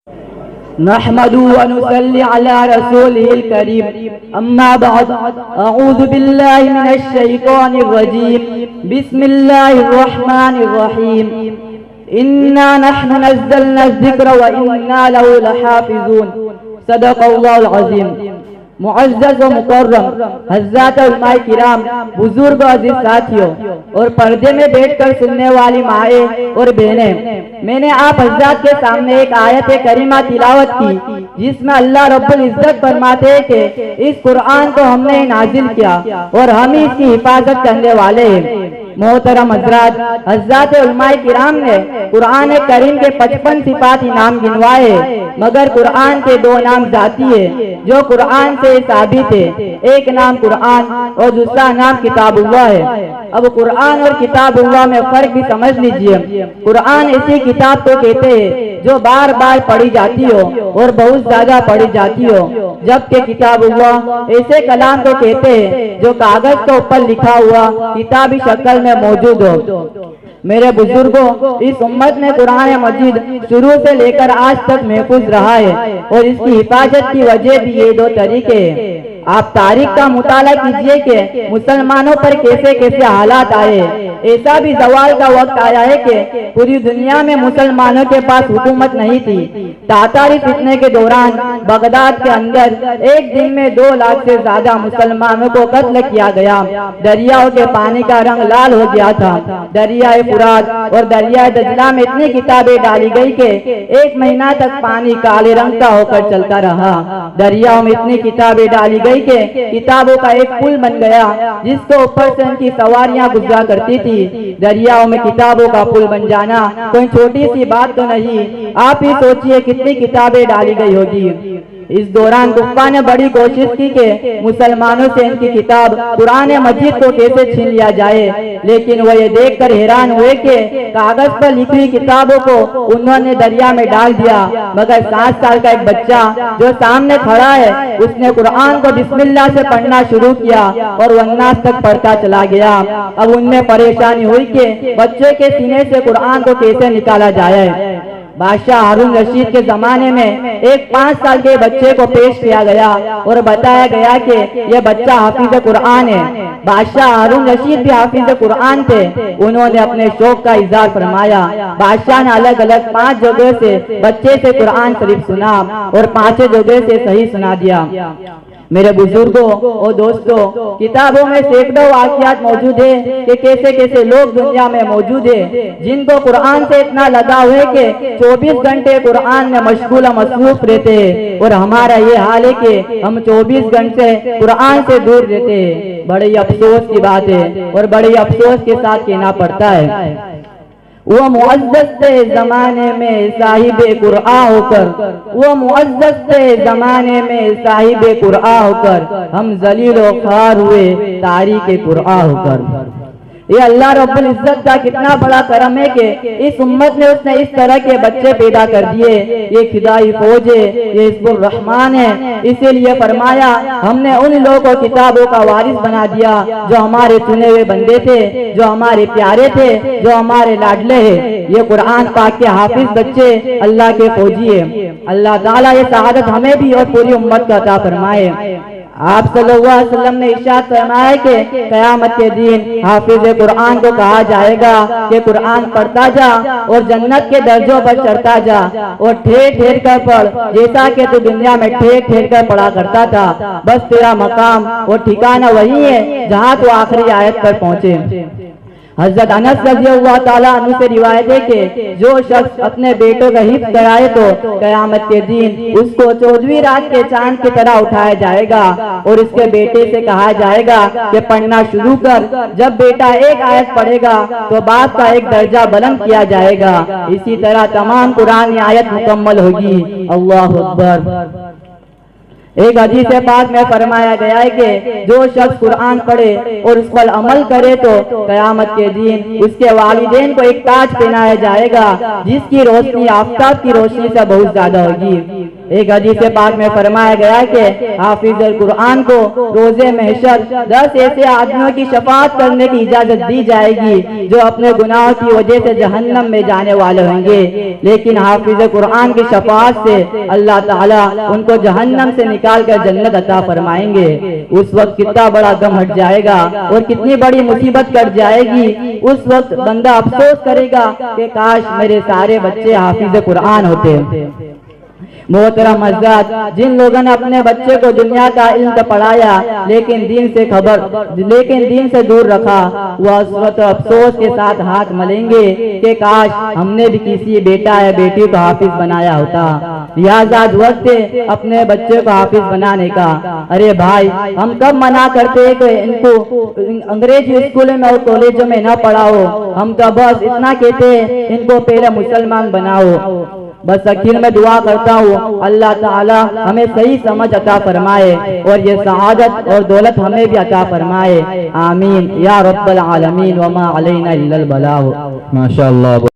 नहमदु व नुसल्ली अला रसूलिल करीम, अम्मा बाद, अऊज़ु बिल्लाहि मिनश शैतानिर रजीम, बिस्मिल्लाहिर रहमानिर रहीम। इन्ना नहनु नज़्ज़लना ज़िक्र व इन्ना लहु लहाफ़िज़ून। सदक़ल्लाहुल अज़ीम। मुअज़्ज़ज़ व मुकर्रम हज़रात उलमाए किराम, बुजुर्ग अजीज साथियों और पर्दे में बैठकर सुनने वाली माए और बहनें, मैंने आप हज़रात के सामने एक आयत करीमा तिलावत की जिसमें अल्लाह रब्बुल इज़्ज़त फरमाते हैं कि इस कुरान को हमने नाजिल किया और हम ही इसकी हिफाजत करने वाले हैं। मोहतरम हज़रात, हज़रात उलमाए किराम ने कुरान करीम के 55 सिफात नाम गिनवाए, मगर कुरान के 2 नाम जाती है जो कुरान से साबित है। एक नाम कुरान और दूसरा नाम किताबुल्लाह है। अब कुरान और किताबुल्लाह में फर्क भी समझ लीजिए। कुरान ऐसी किताब को कहते हैं जो बार बार पढ़ी जाती हो और बहुत ज्यादा पढ़ी जाती हो, जबकि किताबुल्लाह ऐसे कलाम को कहते हैं जो कागज के ऊपर लिखा हुआ किताबी शक्ल में मौजूद हो। मेरे बुजुर्गों, इस उम्मत में कुरान मजीद शुरू से लेकर आज तक महफूज रहा है और इसकी हिफाजत की वजह भी ये 2 तरीके हैं। आप तारीख का मुताला कीजिए कि मुसलमानों पर कैसे कैसे हालात आए। ऐसा भी सवाल का वक्त आया है कि पूरी दुनिया में मुसलमानों के पास हुकूमत नहीं थी। तातारी फितने के दौरान बगदाद के अंदर एक दिन में 2 लाख से ज्यादा मुसलमानों को कत्ल किया गया। दरियाओं के पानी का रंग लाल हो गया था। दरियाए फुरात और दरियाए दजला में इतनी किताबें डाली गई कि 1 महीना तक पानी काले रंग का होकर चलता रहा। दरियाओं में इतनी किताबें डाली गई के किताबों का एक पुल बन गया जिसके ऊपर से उनकी सवारियां गुजरा करती थी। दरियाओं में किताबों का पुल बन जाना कोई छोटी सी बात तो नहीं। आप ही सोचिए कितनी किताबें डाली गई होगी। इस दौरान कुफ्फार ने बड़ी कोशिश की कि मुसलमानों से इनकी किताब कुरान मजीद को कैसे छीन लिया जाए, लेकिन वो ये देखकर हैरान हुए कि कागज पर लिखी हुई किताबों को उन्होंने दरिया में डाल दिया, मगर 7 साल का एक बच्चा जो सामने खड़ा है उसने कुरान को बिस्मिल्लाह से पढ़ना शुरू किया और वन्नास तक पढ़ता चला गया। अब उनमें परेशानी हुई कि बच्चे के सीने से कुरान को कैसे निकाला जाए। बादशाह हारून रशीद के जमाने में एक 5 साल के बच्चे को पेश किया गया और बताया गया कि यह बच्चा हाफिज कुरान है। बादशाह हारून रशीद भी हाफिज कुरान थे। उन्होंने अपने शौक का इजहार फरमाया। बादशाह ने अलग अलग 5 जगह से बच्चे से कुरान शरीफ सुना और 5 जगह से सही सुना दिया। मेरे बुजुर्गों और दोस्तों, किताबों में सैकड़ों वाक़ियात मौजूद है कि कैसे कैसे लोग दुनिया में मौजूद है जिनको कुरान से इतना लगाव है कि 24 घंटे कुरान में मशगूल मसरूफ रहते हैं, और हमारा ये हाल है कि हम 24 घंटे कुरान से दूर रहते हैं। बड़े अफसोस की बात है और बड़े अफसोस के साथ कहना पड़ता है। वो मुअज़्ज़ज़ थे ज़माने में साहिबे कुरान होकर, वो मुअज़्ज़ज़ थे ज़माने में साहिबे कुरान होकर, हम ज़लील व ख़ार हुए तारीक़े कुरान होकर। ये अल्लाह रब्बुल इज़्ज़त का कितना बड़ा करम है कि इस उम्मत में उसने इस तरह के बच्चे पैदा कर दिए। ये खुदाई फौज है, ये हिज़्बुर रहमान है। इसीलिए फरमाया हमने उन लोगों को किताबों का वारिस बना दिया जो हमारे चुने हुए बंदे थे, जो हमारे प्यारे थे, जो हमारे लाडले हैं। ये कुरान पाक के हाफिज बच्चे अल्लाह के फौजी है। अल्लाह ताला ये सआदत हमें भी और पूरी उम्मत को अता फरमाए। आप सल्लल्लाहु अलैहि वसल्लम ने इरशाद फरमाया कि क़यामत के दिन हाफिज कुरान को कहा जाएगा कि कुरान पढ़ता जा और जन्नत के दर्जों पर चढ़ता जा और ठेर ठेर कर पढ़, जैसा कि तू दुनिया में ठेर ठेर कर पढ़ा करता था। बस तेरा मकाम और ठिकाना वही है जहाँ तू आखिरी आयत पर पहुँचे। हज़रत अनस रज़ियल्लाहु ताला अन्हु से रिवायत है कि जो शख्स अपने बेटों का हिफ्ज़ कराए तो क़यामत के दिन उसको 14वीं रात के चांद की तरह उठाया जाएगा और इसके बेटे से कहा जाएगा कि पढ़ना शुरू कर। जब बेटा एक आयत पढ़ेगा तो बाप का एक दर्जा बुलंद किया जाएगा। इसी तरह तमाम कुरान आयत मुकम्मल होगी। अल्लाहु अकबर। एक हदीस पाक में फरमाया गया है कि जो शख्स कुरान पढ़े और उस पर अमल करे तो क़यामत के दिन उसके वालिदैन को एक ताज पहनाया जाएगा जिसकी रोशनी आफताब की रोशनी से बहुत ज्यादा होगी। एक हदीस पाक में फरमाया गया कि हाफिज कुरान को रोजे महशर 10 ऐसे आदमियों की शफाअत करने की इजाजत दी जाएगी जो अपने गुनाहों की वजह से जहन्नम में जाने वाले होंगे, लेकिन हाफिज कुरान की शफाअत से अल्लाह ताला उनको जहन्नम से निकाल कर जन्नत अता फरमाएंगे। उस वक्त कितना बड़ा गम हट जाएगा और कितनी बड़ी मुसीबत कट जाएगी। उस वक्त बंदा अफसोस करेगा कि काश मेरे सारे बच्चे हाफिज कुरान होते। मोहतरम हज़रात, जिन लोगों ने अपने बच्चे को दुनिया का इल्म तो पढ़ाया लेकिन दीन से दूर रखा, वह उस वक्त अफसोस के साथ हाथ मलेंगे कि काश हमने भी किसी बेटा या बेटी को हाफिज बनाया होता। लिहाजा वक्त है अपने बच्चे को हाफिज बनाने का। अरे भाई, हम कब मना करते हैं कि इनको अंग्रेजी स्कूल में और कॉलेजों में न पढ़ाओ, हम तो बस इतना कहते हैं इनको पहले मुसलमान बनाओ। बस आखिर में दुआ करता हूँ अल्लाह ताला हमें सही समझ अता फरमाए और ये सआदत और दौलत हमें भी अता फरमाए। आमीन या रब्बल आलमीन व मा अलैना इल्लल बलाग। माशाअल्लाह।